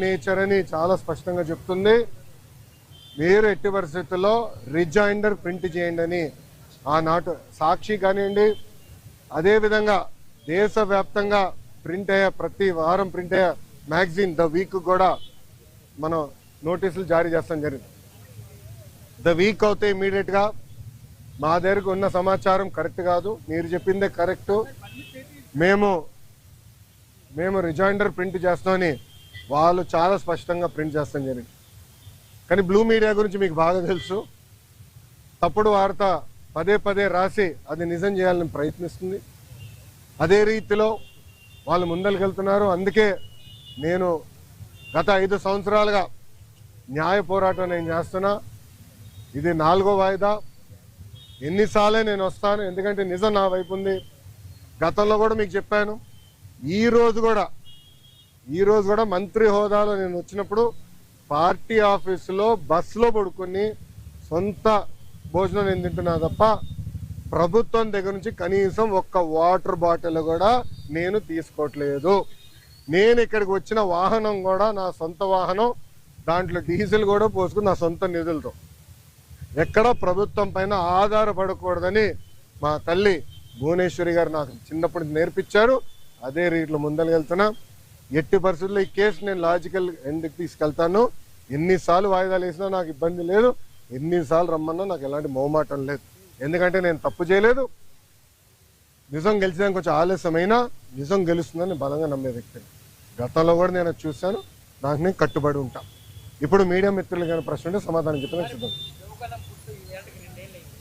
Nature అని చాలా స్పష్టంగా చెప్తుంది. మీరు ఎట్టి పరిస్థితుల్లో రిజైండర్ ప్రింట్ చేయండి అని ఆనాటి సాక్షి కానివ్వండి, అదేవిధంగా దేశవ్యాప్తంగా ప్రింట్ అయ్యే ప్రతి వారం ప్రింట్ అయ్యే మ్యాగజైన్ ద వీక్ కూడా మనం నోటీసులు జారీ చేస్తాం జరిగింది. ద వీక్ అవుతే ఇమీడియట్గా మా దగ్గరకు ఉన్న సమాచారం కరెక్ట్ కాదు, మీరు చెప్పిందే కరెక్టు, మేము రిజైండర్ ప్రింట్ చేస్తామని వాళ్ళు చాలా స్పష్టంగా ప్రింట్ చేస్తాం జరిగింది. కానీ బ్లూ మీడియా గురించి మీకు బాగా తెలుసు. తప్పుడు వార్త పదే పదే రాసి అది నిజం చేయాలని ప్రయత్నిస్తుంది. అదే రీతిలో వాళ్ళు ముందరికెళ్తున్నారు. అందుకే నేను గత 5 సంవత్సరాలుగా న్యాయ పోరాటం నేను చేస్తున్నా. ఇది 4వ వాయిదా. ఎన్నిసార్లే నేను వస్తాను, ఎందుకంటే నిజం నా వైపు ఉంది. గతంలో కూడా మీకు చెప్పాను. ఈ రోజు కూడా మంత్రి హోదాలో నేను వచ్చినప్పుడు పార్టీ ఆఫీసులో బస్సులో పడుకొని సొంత భోజనం నేను తింటున్నా తప్ప ప్రభుత్వం దగ్గర నుంచి కనీసం ఒక్క వాటర్ బాటిల్ కూడా నేను తీసుకోవట్లేదు. నేను ఇక్కడికి వచ్చిన వాహనం కూడా నా సొంత వాహనం, దాంట్లో డీజిల్ కూడా పోసుకుని నా సొంత నిధులతో, ఎక్కడ ప్రభుత్వం పైన ఆధారపడకూడదని మా తల్లి భువనేశ్వరి గారు నాకు చిన్నప్పుడు నేర్పించారు. అదే రీతిలో ముందరకెళ్తున్నా. ఎట్టి పరిస్థితుల్లో ఈ కేసు నేను లాజికల్ ఎండ్కి తీసుకెళ్తాను. ఎన్నిసార్లు వాయిదాలు వేసినా నాకు ఇబ్బంది లేదు, ఎన్నిసార్లు రమ్మన్నా నాకు ఎలాంటి మొహమాటం లేదు. ఎందుకంటే నేను తప్పు చేయలేదు. నిజం గెలిచడానికి కొంచెం ఆలస్యమైనా నిజం గెలుస్తుందని బలంగా నమ్మే వ్యక్తిని. గతంలో కూడా నేను చూశాను, దానికి నేను కట్టుబడి ఉంటా. ఇప్పుడు మీడియా మిత్రులు కానీ ప్రశ్న ఉంటే సమాధానం చెప్పిన చూద్దాం.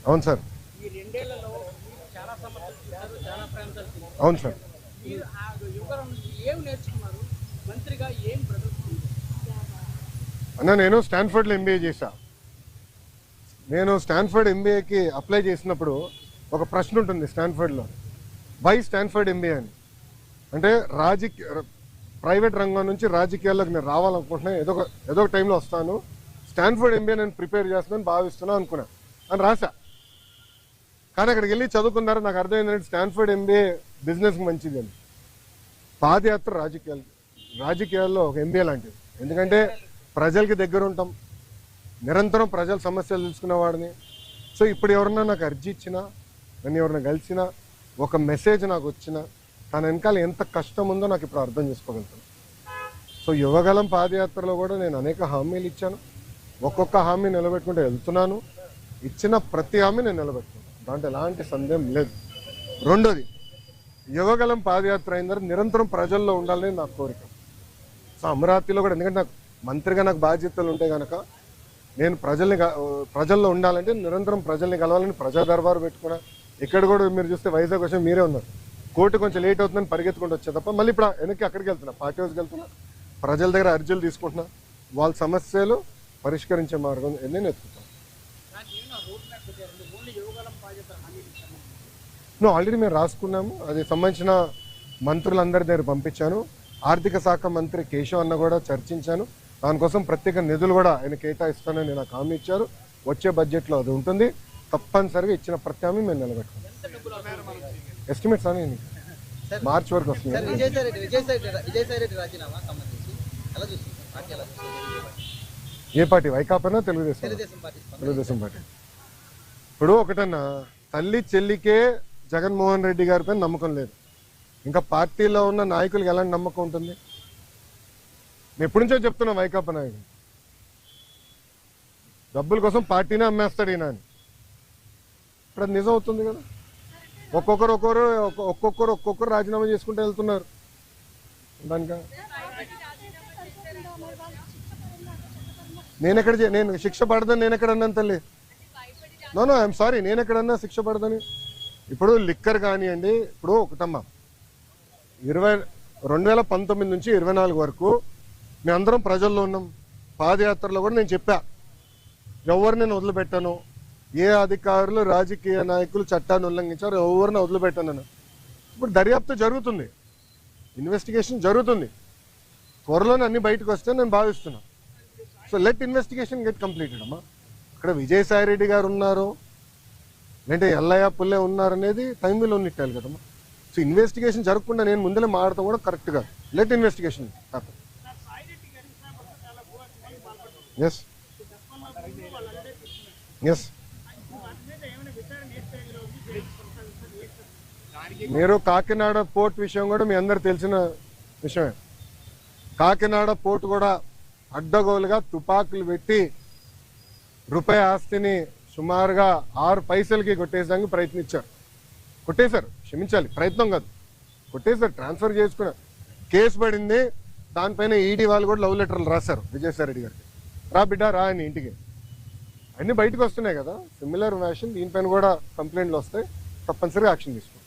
అవును సార్, అవును సార్. అన్న, నేను స్టాన్ఫర్డ్లో ఎంబీఏ చేశా. నేను స్టాన్ఫర్డ్ ఎంబీఏకి అప్లై చేసినప్పుడు ఒక ప్రశ్న ఉంటుంది స్టాన్ఫర్డ్లో, వై స్టాన్ఫర్డ్ ఎంబీఏ అని. అంటే ప్రైవేట్ రంగం నుంచి రాజకీయాల్లోకి నేను రావాలనుకుంటున్నాను, ఏదో ఒక టైంలో వస్తాను, స్టాన్ఫర్డ్ ఎంబీఏ నేను ప్రిపేర్ చేస్తున్నాను భావిస్తున్నాను అనుకున్నా అని రాశా. కానీ అక్కడికి వెళ్ళి చదువుకున్నారు, నాకు అర్థమైందంటే స్టాన్ఫర్డ్ ఎంబీఏ బిజినెస్కి మంచిది అని. పాదయాత్ర రాజకీయాల్లో ఒక ఎంబీఏ లాంటిది. ఎందుకంటే ప్రజలకి దగ్గర ఉంటాం, నిరంతరం ప్రజల సమస్యలు తెలుసుకునేవాడిని. సో ఇప్పుడు ఎవరన్నా నాకు అర్జీ ఇచ్చినా, నన్ను ఎవరన్నా కలిసినా, ఒక మెసేజ్ నాకు వచ్చినా, తన వెనకాల ఎంత కష్టం ఉందో నాకు ఇప్పుడు అర్థం చేసుకోగలుగుతాను. సో యువగలం పాదయాత్రలో కూడా నేను అనేక హామీలు ఇచ్చాను. ఒక్కొక్క హామీ నిలబెట్టుకుంటూ వెళ్తున్నాను. ఇచ్చిన ప్రతి హామీ నేను నిలబెట్టుకున్నాను, దాంట్లో ఎలాంటి సందేహం లేదు. రెండోది, యువగలం పాదయాత్ర అయిన తర్వాత నిరంతరం ప్రజల్లో ఉండాలని నా కోరిక. సో అమరావతిలో కూడా, ఎందుకంటే నాకు మంత్రిగా నాకు బాధ్యతలు ఉంటాయి కనుక నేను ప్రజల్లో ఉండాలంటే నిరంతరం ప్రజల్ని కలవాలని ప్రజా దర్బారు పెట్టుకున్నా. ఇక్కడ కూడా మీరు చూస్తే వైజాగ్ వచ్చి మీరే ఉన్నారు, కోర్టు కొంచెం లేట్ అవుతుందని పరిగెత్తుకుంటూ వచ్చే తప్ప మళ్ళీ ఇప్పుడు వెనక్కి అక్కడికి వెళ్తున్నా, పార్టీ హౌస్కి వెళ్తున్నా, ప్రజల దగ్గర అర్జీలు తీసుకుంటున్నా, వాళ్ళ సమస్యలు పరిష్కరించే మార్గం నేను ఎత్తుకుతాను. ఆల్రెడీ మేము రాసుకున్నాము, అది సంబంధించిన మంత్రులందరి దగ్గర పంపించాను. ఆర్థిక శాఖ మంత్రి కేశవ్ అన్న కూడా చర్చించాను. దానికోసం ప్రత్యేక నిధులు కూడా ఆయన కేటాయిస్తానని నాకు హామీ ఇచ్చారు. వచ్చే బడ్జెట్లో అది ఉంటుంది. తప్పనిసరిగా ఇచ్చిన ప్రతి హామీ మేము నిలబెట్టుకున్నాం. ఎస్టిమేట్స్ అని మార్చి వరకు వస్తుంది. ఏ పార్టీ? వైకాపానా తెలుగుదేశం పార్టీ. ఇప్పుడు ఒకటన్నా, తల్లి చెల్లికే జగన్మోహన్ రెడ్డి గారిపై నమ్మకం లేదు, ఇంకా పార్టీలో ఉన్న నాయకులకు ఎలాంటి నమ్మకం ఉంటుంది? నేను ఎప్పటి నుంచో చెప్తున్నా, వైకాపా నాయకులు డబ్బుల కోసం పార్టీనే అమ్మేస్తాడు ఈయన అని. ఇప్పుడు అది నిజం అవుతుంది కదా. ఒక్కొక్కరు రాజీనామా చేసుకుంటూ వెళ్తున్నారు. దానిక నేను శిక్ష పడదని నేను ఎక్కడ అన్నాను తల్లి? నో ఐఎమ్ సారీ, నేను ఎక్కడన్నా శిక్ష పడదని. ఇప్పుడు లిక్కర్ కానివ్వండి, ఇప్పుడు ఒకటమ్మా, 2019 నుంచి 24 వరకు మేమందరం ప్రజల్లో ఉన్నాం. పాదయాత్రలో కూడా నేను చెప్పా, ఎవరిని నేను వదిలిపెట్టాను, ఏ అధికారులు రాజకీయ నాయకులు చట్టాన్ని ఉల్లంఘించారు ఎవరిని వదిలిపెట్టాను. ఇప్పుడు దర్యాప్తు జరుగుతుంది, ఇన్వెస్టిగేషన్ జరుగుతుంది, త్వరలోనే అన్ని బయటకు వస్తే నేను భావిస్తున్నా. So let investigation get completed అమ్మా. ఇక్కడ విజయసాయి రెడ్డి గారు ఉన్నారు, లేదంటే ఎల్లయ్య పుల్లే ఉన్నారు అనేది టైంలో ఉన్నట్టాలి కదమ్మా. సో ఇన్వెస్టిగేషన్ జరగకుండా నేను ముందరే మాడతాం కూడా కరెక్ట్ కాదు. Let investigation happen. Yes yes మీరు కాకినాడ పోర్ట్ విషయం కూడా మీ అందరు తెలిసిన విషయమే. కాకినాడ పోర్ట్ కూడా అడ్డగోలుగా తుపాకులు పెట్టి రూపాయి ఆస్తిని సుమారుగా 6 పైసలకి కొట్టేసానికి ప్రయత్నించారు. కొట్టేశారు, క్షమించాలి, ప్రయత్నం కాదు, కొట్టేశారు, ట్రాన్స్ఫర్ చేసుకున్నారు. కేసు పడింది, దానిపైన ఈడీ వాళ్ళు కూడా లవ్ లెటర్లు రాశారు విజయసాయి రెడ్డి గారికి. రా బిడ్డ రా అని ఇంటికి. అన్నీ బయటకు వస్తున్నాయి కదా, సిమిలర్ ఫ్యాషన్ దీనిపైన కూడా కంప్లైంట్లు వస్తాయి, తప్పనిసరిగా యాక్షన్ తీసుకుంటాం.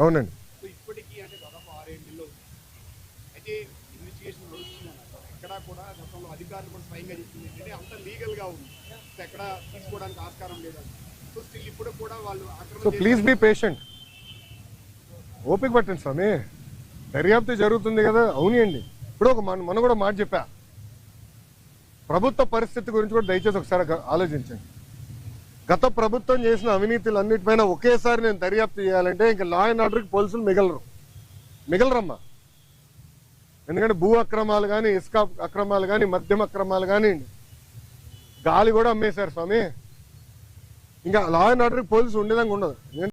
అవునండి. ఇప్పటికీ అంటే దాదాపు 6-7 నెలలు అయితే ఇన్వెస్టిగేషన్ నడుస్తున్నాను. ఎక్కడ కూడా గతంలో అధికారులు కూడా స్వయంగా చెప్పింది ఏంటంటే అంత లీగల్ గా ఉంది, ఎక్కడ తీసుకోవడానికి ఆస్కారం లేదని. సో స్టిల్ ఇప్పుడు కూడా వాళ్ళు సో ప్లీజ్ బీ పేషెంట్, ఓపిక పట్టండి స్వామి, దర్యాప్తు జరుగుతుంది కదా. అవునండి, ఇప్పుడు ఒక మనం కూడా మాట చెప్పా, ప్రభుత్వ పరిస్థితి గురించి కూడా దయచేసి ఒకసారి ఆలోచించండి. గత ప్రభుత్వం చేసిన అవినీతులు అన్నిటిపైన ఒకేసారి నేను దర్యాప్తు చేయాలంటే ఇంకా లా అండ్ ఆర్డర్కి పోలీసులు మిగలరమ్మా. ఎందుకంటే భూ అక్రమాలు కానీ, ఇసుక అక్రమాలు కానీ, మద్యం అక్రమాలు కానీ, గాలి కూడా అమ్మేశారు స్వామి. ఇంకా లా అండ్ ఆర్డర్కి పోలీసులు ఉండేదాకా ఉండదు.